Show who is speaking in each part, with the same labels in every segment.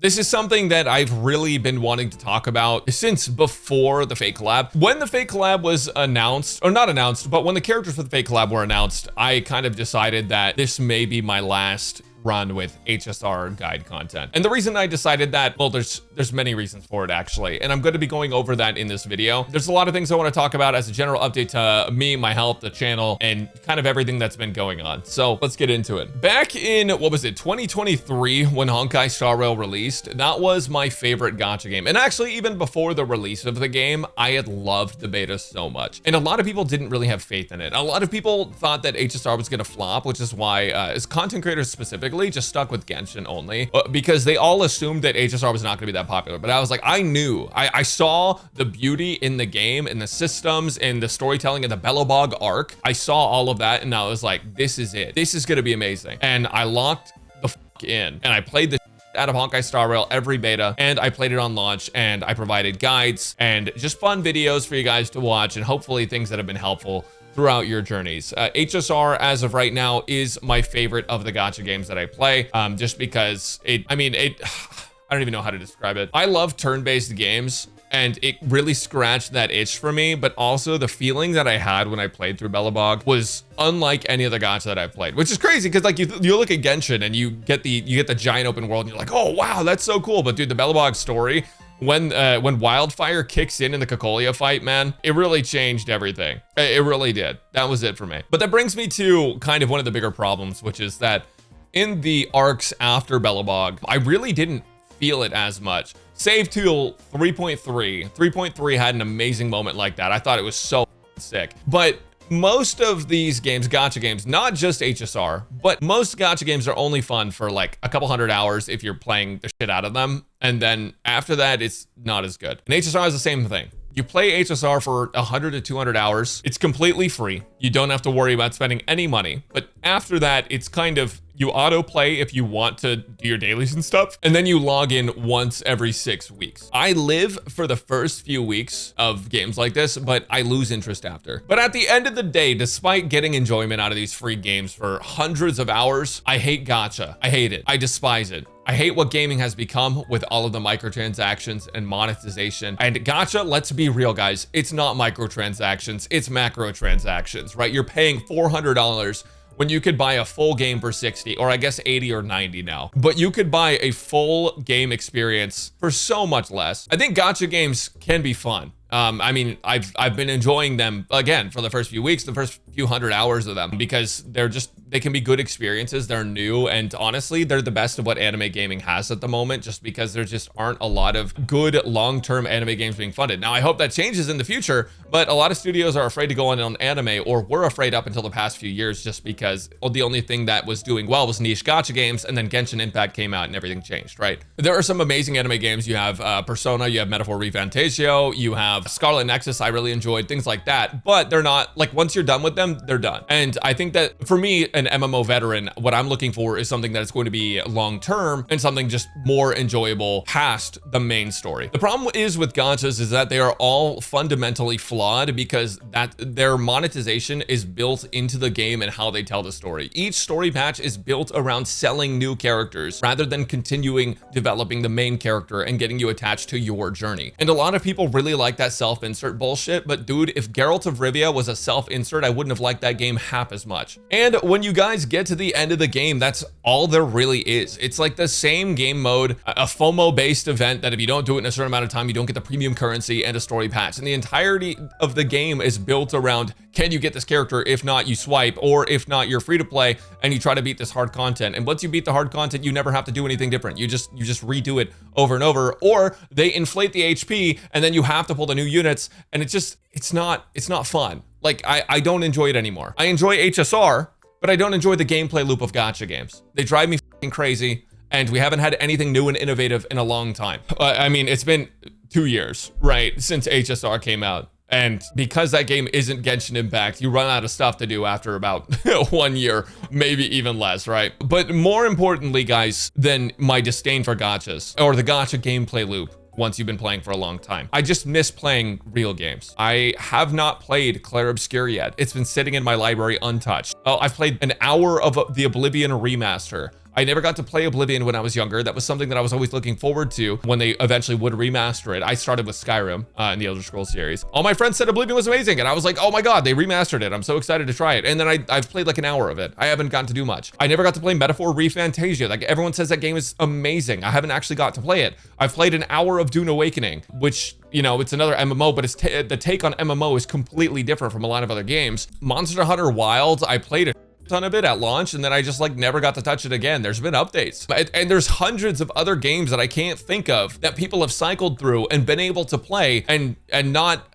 Speaker 1: This is something that I've really been wanting to talk about since before the fake collab. When the fake collab was announced, or not announced, but when the characters for the fake collab were announced, I kind of decided that this may be my last run with HSR guide content. And the reason I decided that, well, there's many reasons for it actually, and I'm going to be going over that in this video. There's a lot of things I want to talk about as a general update to me, my health, the channel, and kind of everything that's been going on. So let's get into it. Back in, what was it, 2023, when Honkai Star Rail released, that was my favorite gacha game. And actually, even before the release of the game, I had loved the beta so much. And a lot of people didn't really have faith in it. A lot of people thought that HSR was going to flop, which is why, as content creators specifically, just stuck with Genshin only, because they all assumed that HSR was not going to be that popular. But I was like, I knew, I saw the beauty in the game, in the systems, in the storytelling, in the Belobog arc. I saw all of that, and I was like, this is it. This is going to be amazing. And I locked the fuck in, and I played the out of Honkai Star Rail every beta, and I played it on launch, and I provided guides and just fun videos for you guys to watch, and hopefully things that have been helpful throughout your journeys. HSR, as of right now, is my favorite of the gacha games that I play, just because I don't even know how to describe it. I love turn-based games, and it really scratched that itch for me, but also the feeling that I had when I played through Belobog was unlike any other gacha that I've played, which is crazy because like you look at Genshin and you get the giant open world and you're like, oh wow, that's so cool. But dude, the Belobog story, when Wildfire kicks in the Cocolia fight, man, it really changed everything. It really did. That was it for me. But that brings me to kind of one of the bigger problems, which is that in the arcs after Belobog, I really didn't feel it as much. Save till 3.3. 3.3 had an amazing moment like that. I thought it was so sick. But most of these games, gacha games, not just HSR, but most gacha games are only fun for like a couple hundred hours if you're playing the shit out of them. And then after that, it's not as good. And HSR is the same thing. You play HSR for 100 to 200 hours. It's completely free. You don't have to worry about spending any money. But after that, it's kind of, you autoplay if you want to do your dailies and stuff, and then you log in once every 6 weeks. I live for the first few weeks of games like this, but I lose interest after. But at the end of the day, despite getting enjoyment out of these free games for hundreds of hours, I hate gacha. I hate it. I despise it. I hate what gaming has become with all of the microtransactions and monetization. And gacha, let's be real, guys, it's not microtransactions, it's macro transactions, right? You're paying $400 when you could buy a full game for 60, or I guess 80 or 90 now. But you could buy a full game experience for so much less. I think gacha games can be fun. I mean, I've been enjoying them again for the first few weeks, the first few hundred hours of them, because they can be good experiences. They're new, and honestly, they're the best of what anime gaming has at the moment, just because there just aren't a lot of good long-term anime games being funded. Now, I hope that changes in the future, but a lot of studios are afraid to go on anime, or were afraid up until the past few years, just because the only thing that was doing well was niche gacha games, and then Genshin Impact came out and everything changed, right? There are some amazing anime games. You have Persona, you have Metaphor Refantasio, you have Scarlet Nexus, I really enjoyed, things like that, but they're not, like, once you're done with them, they're done. And I think that for me, an MMO veteran, what I'm looking for is something that's going to be long-term and something just more enjoyable past the main story. The problem is with gachas is that they are all fundamentally flawed because their monetization is built into the game and how they tell the story. Each story patch is built around selling new characters rather than continuing developing the main character and getting you attached to your journey. And a lot of people really like that self-insert bullshit, but dude, if Geralt of Rivia was a self-insert, I wouldn't have liked that game half as much. And when you guys get to the end of the game, that's all there really is. It's like the same game mode, a FOMO-based event that if you don't do it in a certain amount of time, you don't get the premium currency and a story patch. And the entirety of the game is built around, can you get this character? If not, you swipe, or if not, you're free to play and you try to beat this hard content. And once you beat the hard content, you never have to do anything different. You just redo it over and over, or they inflate the HP and then you have to pull the new units, and it's not fun. Like, I don't enjoy it anymore. I enjoy HSR, but I don't enjoy the gameplay loop of gacha games. They drive me fucking crazy, and we haven't had anything new and innovative in a long time. I mean, it's been 2 years, right, since HSR came out. And because that game isn't Genshin Impact, you run out of stuff to do after about 1 year, maybe even less, right? But more importantly, guys, than my disdain for gachas or the gacha gameplay loop, once you've been playing for a long time, I just miss playing real games. I have not played Clair Obscur yet. It's been sitting in my library untouched. Oh, I've played an hour of the Oblivion remaster. I never got to play Oblivion when I was younger. That was something that I was always looking forward to when they eventually would remaster it. I started with Skyrim in the Elder Scrolls series. All my friends said Oblivion was amazing, and I was like, oh my God, they remastered it. I'm so excited to try it. And then I've played like an hour of it. I haven't gotten to do much. I never got to play Metaphor ReFantasia. Like everyone says that game is amazing. I haven't actually got to play it. I've played an hour of Dune Awakening, which, you know, it's another MMO, but the take on MMO is completely different from a lot of other games. Monster Hunter Wilds, I played a ton of it at launch, and then I just like never got to touch it again. There's been updates, and there's hundreds of other games that I can't think of that people have cycled through and been able to play and not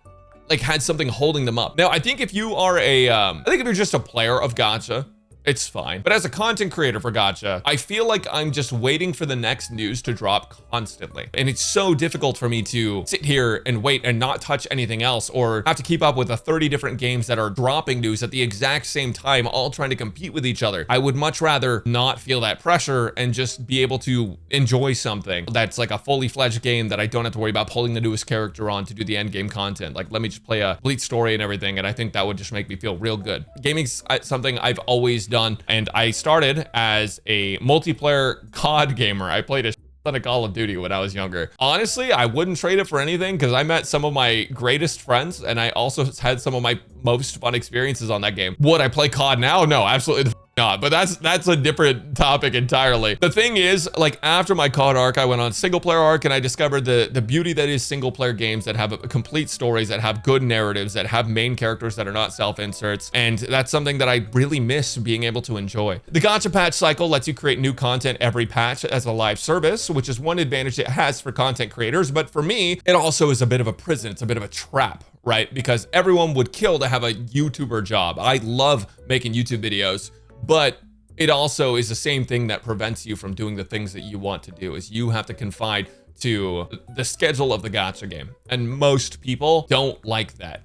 Speaker 1: like had something holding them up. Now, I think if you are I think if you're just a player of gacha, it's fine. But as a content creator for gacha, I feel like I'm just waiting for the next news to drop constantly. And it's so difficult for me to sit here and wait and not touch anything else, or have to keep up with the 30 different games that are dropping news at the exact same time, all trying to compete with each other. I would much rather not feel that pressure and just be able to enjoy something that's like a fully fledged game that I don't have to worry about pulling the newest character on to do the end game content. Like, let me just play a complete story and everything. And I think that would just make me feel real good. Gaming's something I've always done, and I started as a multiplayer COD gamer. I played a ton of Call of Duty when I was younger. Honestly, I wouldn't trade it for anything because I met some of my greatest friends, and I also had some of my most fun experiences on that game. Would I play COD now? No, absolutely not. But that's a different topic entirely. The thing is, like, after my COD arc, I went on single player arc, and I discovered the beauty that is single player games that have complete stories, that have good narratives, that have main characters that are not self-inserts. And that's something that I really miss being able to enjoy. The gacha patch cycle lets you create new content every patch as a live service, which is one advantage it has for content creators. But for me, it also is a bit of a prison. It's a bit of a trap, right? Because everyone would kill to have a YouTuber job. I love making YouTube videos, but it also is the same thing that prevents you from doing the things that you want to do, is you have to confine to the schedule of the gacha game. And most people don't like that.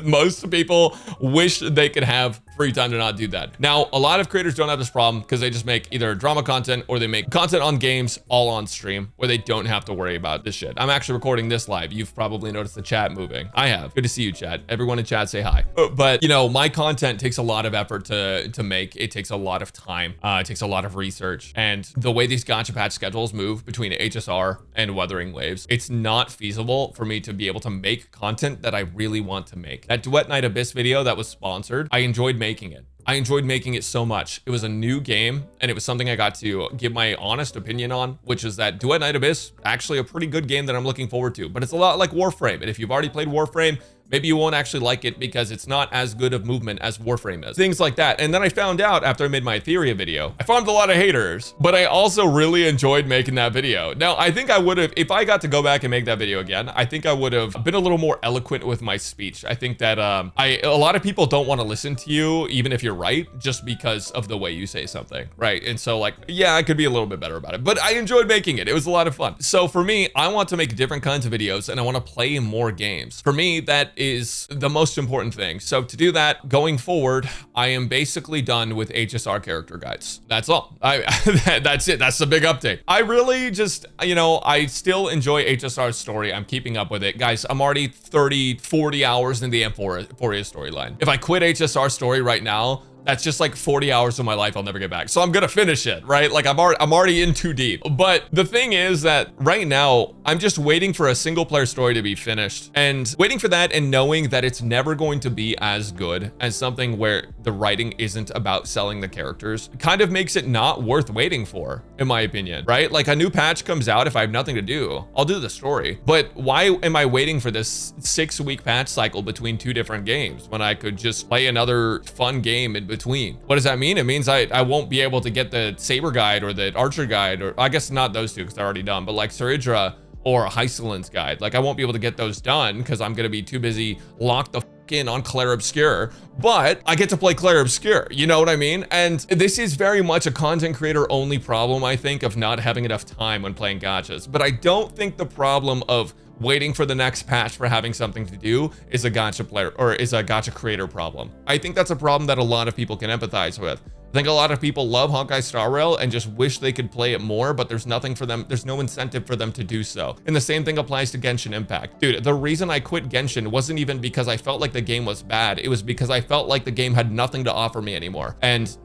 Speaker 1: Most people wish they could have free time to not do that. Now, a lot of creators don't have this problem because they just make either drama content or they make content on games all on stream where they don't have to worry about this shit. I'm actually recording this live. You've probably noticed the chat moving. I have. Good to see you, chat. Everyone in chat, say hi. But, you know, my content takes a lot of effort to make. It takes a lot of time. It takes a lot of research. And the way these gacha patch schedules move between HSR and Wuthering Waves, it's not feasible for me to be able to make content that I really want to make. That Duet Night Abyss video that was sponsored, I enjoyed making it. I enjoyed making it so much. It was a new game, and it was something I got to give my honest opinion on, which is that Duet Night Abyss, actually a pretty good game that I'm looking forward to. But it's a lot like Warframe, and if you've already played Warframe, maybe you won't actually like it because it's not as good of movement as Warframe is. Things like that. And then I found out after I made my Etheria video, I farmed a lot of haters, but I also really enjoyed making that video. Now, I think I would have, if I got to go back and make that video again, I think I would have been a little more eloquent with my speech. I think that a lot of people don't want to listen to you, even if you're right, just because of the way you say something, right? And so, like, yeah, I could be a little bit better about it, but I enjoyed making it. It was a lot of fun. So for me, I want to make different kinds of videos, and I want to play more games. For me, that is the most important thing. So to do that, going forward, I am basically done with HSR character guides. That's all. That's it. That's the big update. I really just, you know, I still enjoy HSR's story. I'm keeping up with it. Guys, I'm already 30, 40 hours in the Emphoria storyline. If I quit HSR story right now, that's just like 40 hours of my life I'll never get back. So I'm gonna finish it, right? Like I'm already in too deep. But the thing is that right now, I'm just waiting for a single player story to be finished, and waiting for that and knowing that it's never going to be as good as something where the writing isn't about selling the characters kind of makes it not worth waiting for, in my opinion, right? Like a new patch comes out, if I have nothing to do, I'll do the story. But why am I waiting for this 6-week patch cycle between 2 different games when I could just play another fun game in between? What does that mean? It means I won't be able to get the Saber guide or the Archer guide, or I guess not those 2 because they're already done, but like Saridra or Hycelin's guide. Like I won't be able to get those done because I'm gonna be too busy locked the in on Clair Obscur, but I get to play Clair Obscur, you know what I mean? And this is very much a content creator only problem, I think, of not having enough time when playing gachas. But I don't think the problem of waiting for the next patch for having something to do is a gacha player or is a gacha creator problem. I think that's a problem that a lot of people can empathize with. I think a lot of people love Honkai Star Rail and just wish they could play it more, but there's nothing for them. There's no incentive for them to do so. And the same thing applies to Genshin Impact. Dude, the reason I quit Genshin wasn't even because I felt like the game was bad. It was because I felt like the game had nothing to offer me anymore. And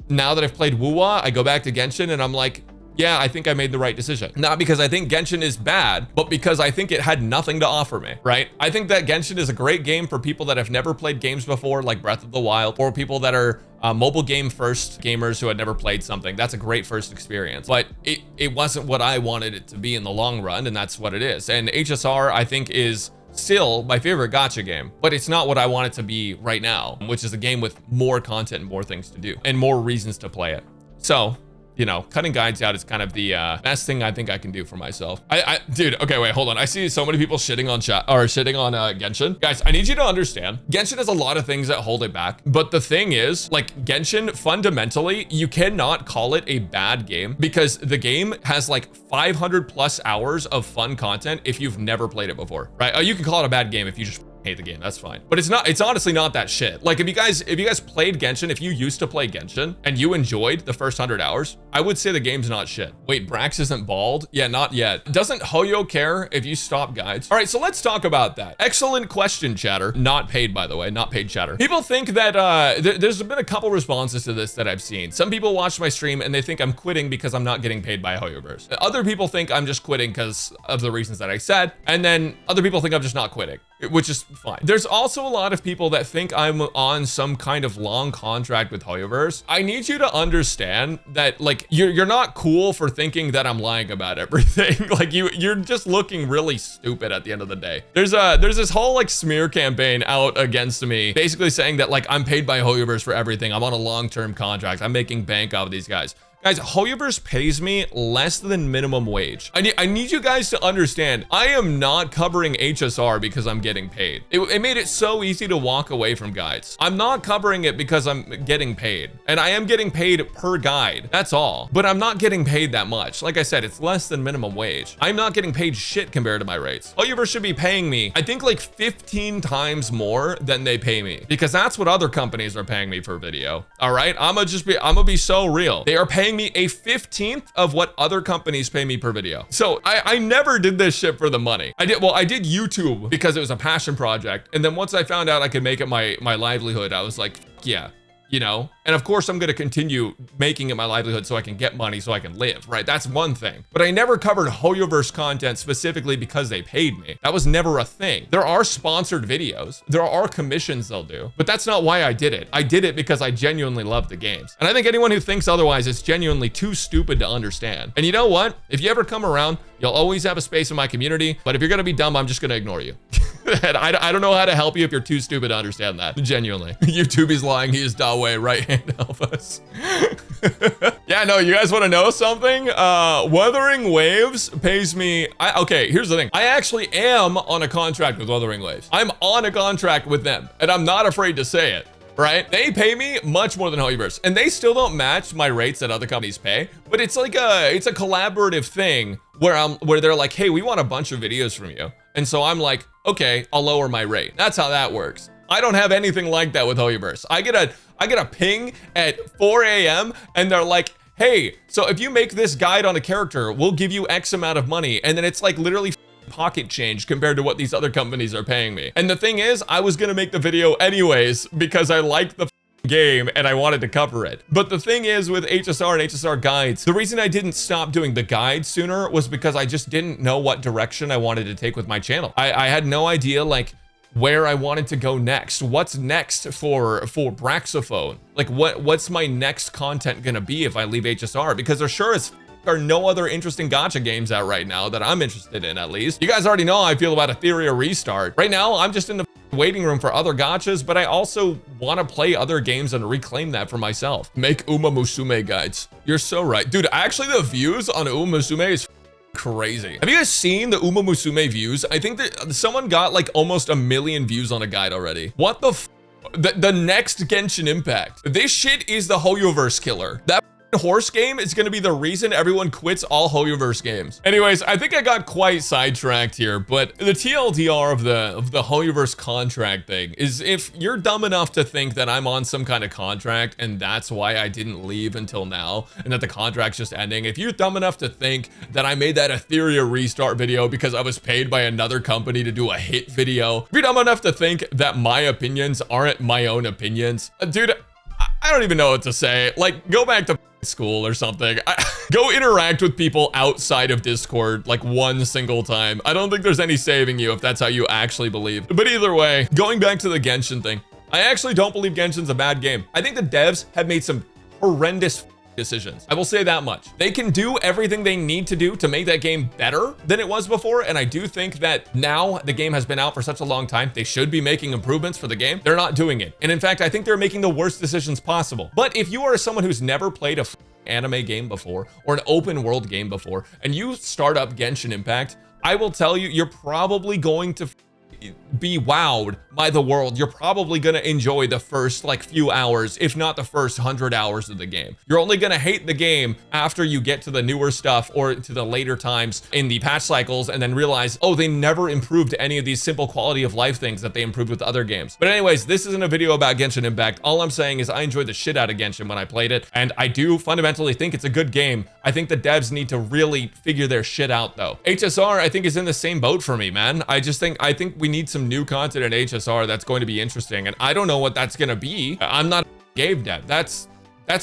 Speaker 1: now that I've played Wuwa, I go back to Genshin and I'm like, yeah, I think I made the right decision. Not because I think Genshin is bad, but because I think it had nothing to offer me, right? I think that Genshin is a great game for people that have never played games before, like Breath of the Wild, or people that are mobile game first gamers who had never played something. That's a great first experience, but it wasn't what I wanted it to be in the long run, and that's what it is. And HSR, I think, is still my favorite gacha game, but it's not what I want it to be right now, which is a game with more content and more things to do and more reasons to play it. So, you know, cutting guides out is kind of the best thing I think I can do for myself. Dude, okay, wait, hold on. I see so many people shitting on chat or shitting on Genshin. Guys, I need you to understand, Genshin has a lot of things that hold it back. But the thing is, like, Genshin, fundamentally, you cannot call it a bad game because the game has like 500 plus hours of fun content if you've never played it before, right? You can call it a bad game if you just hate the game, that's fine. But it's honestly not that shit. Like, if you guys played Genshin, if you used to play Genshin and you enjoyed the first 100 hours, I would say the game's not shit. Wait, Brax isn't bald? Yeah, not yet. Doesn't HoYo care if you stop guides? All right, so let's talk about that. Excellent question, chatter. Not paid, by the way, not paid chatter. People think that there's been a couple responses to this that I've seen. Some people watch my stream and they think I'm quitting because I'm not getting paid by HoYoverse. Other people think I'm just quitting because of the reasons that I said. And then other people think I'm just not quitting, which is fine. There's also a lot of people that think I'm on some kind of long contract with HoYoverse. I need you to understand that, like, you're not cool for thinking that I'm lying about everything. Like, you're just looking really stupid at the end of the day. There's this whole like smear campaign out against me, basically saying that like I'm paid by HoYoverse for everything. I'm on a long-term contract. I'm making bank off of these guys. Guys, HoYoverse pays me less than minimum wage. I need you guys to understand, I am not covering HSR because I'm getting paid. It made it so easy to walk away from guides. I'm not covering it because I'm getting paid. And I am getting paid per guide, that's all. But I'm not getting paid that much. Like I said, it's less than minimum wage. I'm not getting paid shit compared to my rates. HoYoverse should be paying me, I think, like 15 times more than they pay me, because that's what other companies are paying me for video. All right, I'm gonna be so real. They are paying me a 15th of what other companies pay me per video. So I never did this shit for the money. I did YouTube because it was a passion project. And then once I found out I could make it my livelihood, I was like, yeah, you know? And of course I'm gonna continue making it my livelihood so I can get money so I can live, right? That's one thing. But I never covered HoYoverse content specifically because they paid me. That was never a thing. There are sponsored videos. There are commissions they'll do, but that's not why I did it. I did it because I genuinely love the games. And I think anyone who thinks otherwise is genuinely too stupid to understand. And you know what? If you ever come around, you'll always have a space in my community, but if you're gonna be dumb, I'm just gonna ignore you. And I don't know how to help you if you're too stupid to understand that. Genuinely. YouTube is lying. He is Dawei. Right hand help us. Yeah, no, you guys want to know something? Wuthering Waves pays me. Okay, here's the thing. I actually am on a contract with Wuthering Waves. I'm on a contract with them, and I'm not afraid to say it. Right? They pay me much more than HoYoverse, and they still don't match my rates that other companies pay. But it's like it's a collaborative thing where they're like, hey, we want a bunch of videos from you. And so I'm like, okay, I'll lower my rate. That's how that works. I don't have anything like that with HoYoverse. I get a ping at 4 a.m. and they're like, hey, so if you make this guide on a character, we'll give you X amount of money. And then it's like literally pocket change compared to what these other companies are paying me. And the thing is, I was gonna make the video anyways because I liked the game and I wanted to cover it. But the thing is with HSR and HSR guides, the reason I didn't stop doing the guides sooner was because I just didn't know what direction I wanted to take with my channel. I had no idea like where I wanted to go next. What's next for Braxophone? Like what's my next content gonna be if I leave HSR? Because there sure as are no other interesting gacha games out right now that I'm interested in, at least. You guys already know how I feel about Etheria Restart. Right now, I'm just in the waiting room for other gachas, but I also want to play other games and reclaim that for myself. Make Uma Musume guides. You're so right. Dude, actually the views on Uma Musume is crazy. Have you guys seen the Uma Musume views? I think that someone got like almost 1 million views on a guide already. What the next Genshin Impact. This shit is the HoYoverse killer. That horse game is going to be the reason everyone quits all HoYoverse games. Anyways, I think I got quite sidetracked here, but the TLDR of the HoYoverse contract thing is if you're dumb enough to think that I'm on some kind of contract and that's why I didn't leave until now and that the contract's just ending, if you're dumb enough to think that I made that Etheria Restart video because I was paid by another company to do a hit video, if you're dumb enough to think that my opinions aren't my own opinions, dude, I don't even know what to say. Like, go back to school or something. Go interact with people outside of Discord like one single time. I don't think there's any saving you if that's how you actually believe. But either way, going back to the Genshin thing, I actually don't believe Genshin's a bad game. I think the devs have made some horrendous decisions. I will say that much. They can do everything they need to do to make that game better than it was before, and I do think that now the game has been out for such a long time, they should be making improvements for the game. They're not doing it. And in fact, I think they're making the worst decisions possible. But if you are someone who's never played a anime game before or an open world game before, and you start up Genshin Impact, I will tell you, you're probably going to be wowed by the world. You're probably gonna enjoy the first like few hours, if not the first 100 hours of the game. You're only gonna hate the game after you get to the newer stuff or to the later times in the patch cycles and then realize, oh, they never improved any of these simple quality of life things that they improved with other games. But anyways, this isn't a video about Genshin Impact. All I'm saying is I enjoyed the shit out of Genshin when I played it, and I do fundamentally think it's a good game. I think the devs need to really figure their shit out though. HSR, I think, is in the same boat for me, man. I think we need some new content in HSR that's going to be interesting, and I don't know what that's gonna be. I'm not a game dev. That's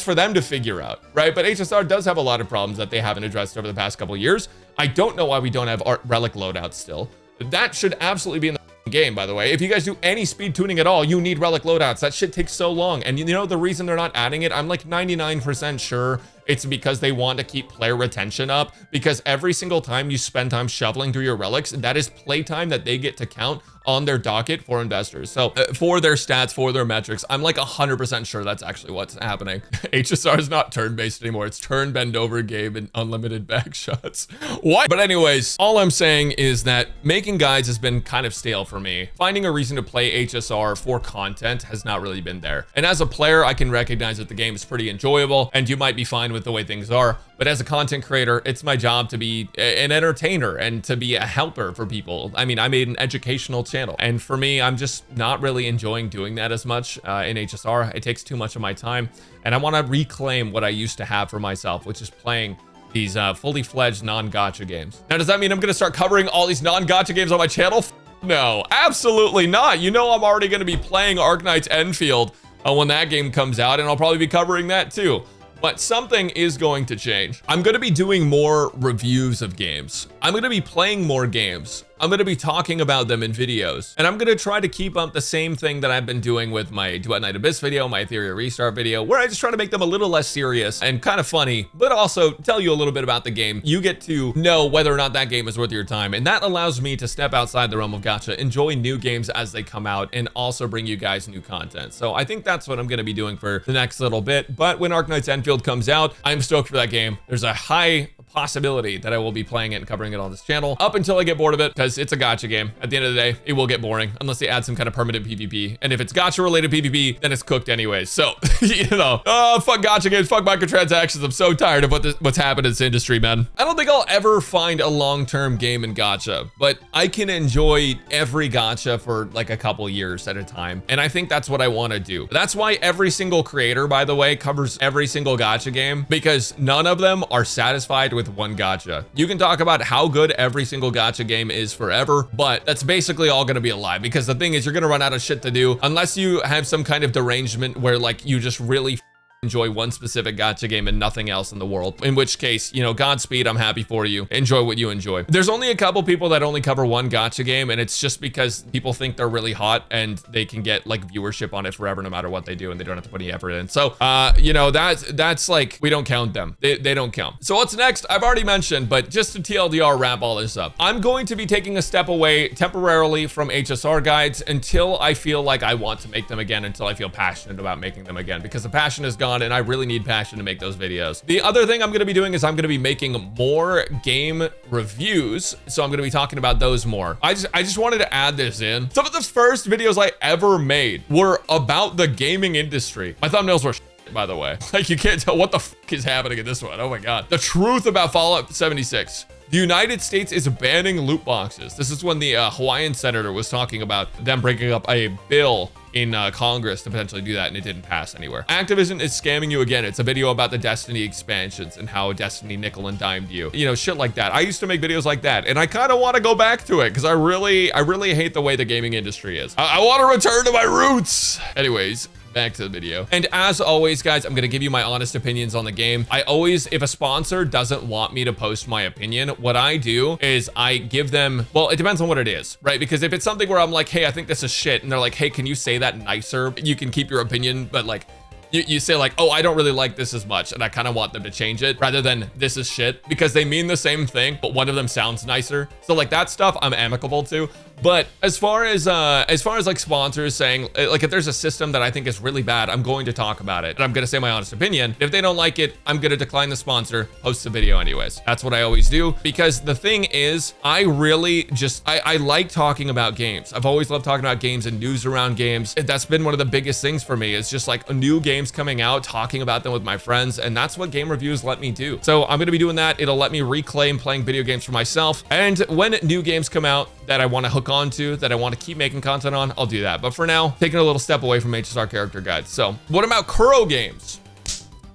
Speaker 1: for them to figure out, right? But HSR does have a lot of problems that they haven't addressed over the past couple years. I don't know why we don't have relic loadouts still. That should absolutely be in the game, by the way. If you guys do any speed tuning at all, you need relic loadouts. That shit takes so long. And you know the reason they're not adding it? I'm like 99% sure it's because they want to keep player retention up, because every single time you spend time shoveling through your relics, that is playtime that they get to count on their docket for investors. So for their stats, for their metrics, I'm like 100% sure that's actually what's happening. HSR is not turn-based anymore. It's turn, bend over game and unlimited back shots. What? But anyways, all I'm saying is that making guides has been kind of stale for me. Finding a reason to play HSR for content has not really been there. And as a player, I can recognize that the game is pretty enjoyable and you might be fine with the way things are. But as a content creator, it's my job to be an entertainer and to be a helper for people. I mean, I made an educational channel, and for me, I'm just not really enjoying doing that as much in HSR. It takes too much of my time, and I want to reclaim what I used to have for myself, which is playing these fully fledged non-gacha games. Now, does that mean I'm going to start covering all these non-gacha games on my channel? No, absolutely not. You know, I'm already going to be playing Arknight's Enfield when that game comes out, and I'll probably be covering that too. But something is going to change. I'm going to be doing more reviews of games. I'm going to be playing more games. I'm going to be talking about them in videos, and I'm going to try to keep up the same thing that I've been doing with my Duet Night Abyss video, my Ethereal Restart video, where I just try to make them a little less serious and kind of funny, but also tell you a little bit about the game. You get to know whether or not that game is worth your time, and that allows me to step outside the realm of gacha, enjoy new games as they come out, and also bring you guys new content. So I think that's what I'm going to be doing for the next little bit. But when Arknight's Enfield comes out, I'm stoked for that game. There's a high possibility that I will be playing it and covering it on this channel up until I get bored of it, because it's a gacha game. At the end of the day, it will get boring unless they add some kind of permanent PvP. And if it's gacha related PvP, then it's cooked anyways. So, you know, fuck gacha games, fuck microtransactions. I'm so tired of what's happened in this industry, man. I don't think I'll ever find a long-term game in gacha, but I can enjoy every gacha for like a couple years at a time. And I think that's what I want to do. That's why every single creator, by the way, covers every single gacha game, because none of them are satisfied with one gacha. You can talk about how good every single gacha game is forever, but that's basically all going to be a lie, because the thing is, you're going to run out of shit to do unless you have some kind of derangement where like you just really enjoy one specific gacha game and nothing else in the world, in which case, you know, Godspeed, I'm happy for you. Enjoy what you enjoy. There's only a couple people that only cover one gacha game, and it's just because people think they're really hot and they can get like viewership on it forever no matter what they do, and they don't have to put any effort in. So you know, that's like, we don't count them. They don't count. So what's next? I've already mentioned, but just to TLDR wrap all this up, I'm going to be taking a step away temporarily from HSR guides until I feel like I want to make them again, until I feel passionate about making them again, because the passion is gone and I really need passion to make those videos. The other thing I'm going to be doing is I'm going to be making more game reviews, so I'm going to be talking about those more. I just wanted to add this in. Some of the first videos I ever made were about the gaming industry. My thumbnails were shit, by the way. Like, you can't tell what the fuck is happening in this one. Oh my god. The truth about Fallout 76. The United States is banning loot boxes. This is when the Hawaiian senator was talking about them bringing up a bill in Congress to potentially do that, and it didn't pass anywhere. Activision is scamming you again. It's a video about the Destiny expansions and how Destiny nickel and dimed you. You know, shit like that. I used to make videos like that, and I kind of want to go back to it because I really hate the way the gaming industry is. I want to return to my roots. Anyways, back to the video. And as always, guys, I'm gonna give you my honest opinions on the game. I always, if a sponsor doesn't want me to post my opinion, what I do is I give them, well, it depends on what it is, right? Because if it's something where I'm like, hey, I think this is shit, and they're like, hey, can you say that nicer? You can keep your opinion, but like, you say like, oh, I don't really like this as much, and I kind of want them to change it rather than this is shit, because they mean the same thing, but one of them sounds nicer. So like that stuff I'm amicable to. But as far as like sponsors saying, like if there's a system that I think is really bad, I'm going to talk about it and I'm going to say my honest opinion. If they don't like it, I'm going to decline the sponsor, post the video anyways. That's what I always do, because the thing is, I really just, I like talking about games. I've always loved talking about games and news around games. That's been one of the biggest things for me. It's just like new games coming out, talking about them with my friends, and that's what game reviews let me do. So I'm going to be doing that. It'll let me reclaim playing video games for myself. And when new games come out that I want to hook onto, that I want to keep making content on, I'll do that. But for now, taking a little step away from HSR character guides. So what about Kuro Games?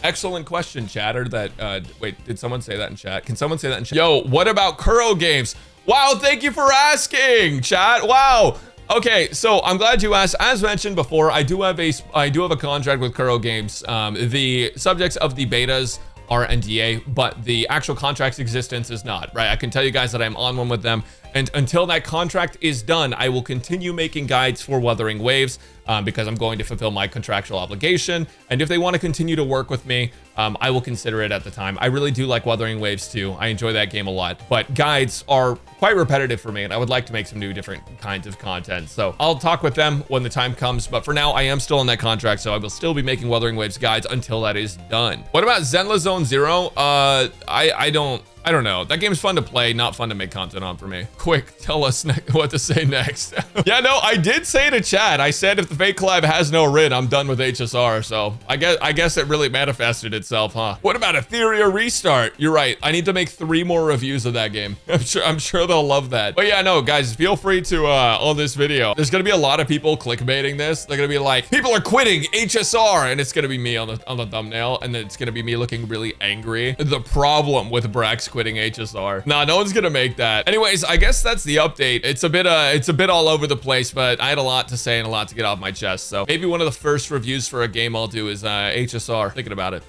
Speaker 1: Excellent question, chatter. That wait, did someone say that in chat? Can someone say that in chat? Yo, what about Kuro Games? Wow, thank you for asking, chat. Wow. Okay, so I'm glad you asked. As mentioned before, I do have a contract with Kuro Games. The subjects of the betas are NDA, but the actual contract's existence is not, right? I can tell you guys that I'm on one with them, and until that contract is done, I will continue making guides for Wuthering Waves, because I'm going to fulfill my contractual obligation. And if they want to continue to work with me, I will consider it at the time. I really do like Wuthering Waves too. I enjoy that game a lot, but guides are quite repetitive for me, and I would like to make some new different kinds of content. So I'll talk with them when the time comes, but for now I am still on that contract, so I will still be making Wuthering Waves guides until that is done. What about Zenless Zone Zero? I don't know. That game's fun to play, not fun to make content on for me. Quick, tell us what to say next. Yeah, no, I did say to chat, I said if the fake collab has no RIN, I'm done with HSR. So I guess it really manifested itself, huh? What about Etheria Restart? You're right. I need to make 3 more reviews of that game. I'm sure they'll love that. But yeah, no, guys, feel free to on this video. There's gonna be a lot of people clickbaiting this. They're gonna be like, people are quitting HSR, and it's gonna be me on the thumbnail, and then it's gonna be me looking really angry. The problem with Brax quitting HSR. Nah, no one's gonna make that. Anyways, I guess that's the update. It's a bit all over the place, but I had a lot to say and a lot to get off my chest. So maybe one of the first reviews for a game I'll do is HSR. Thinking about it.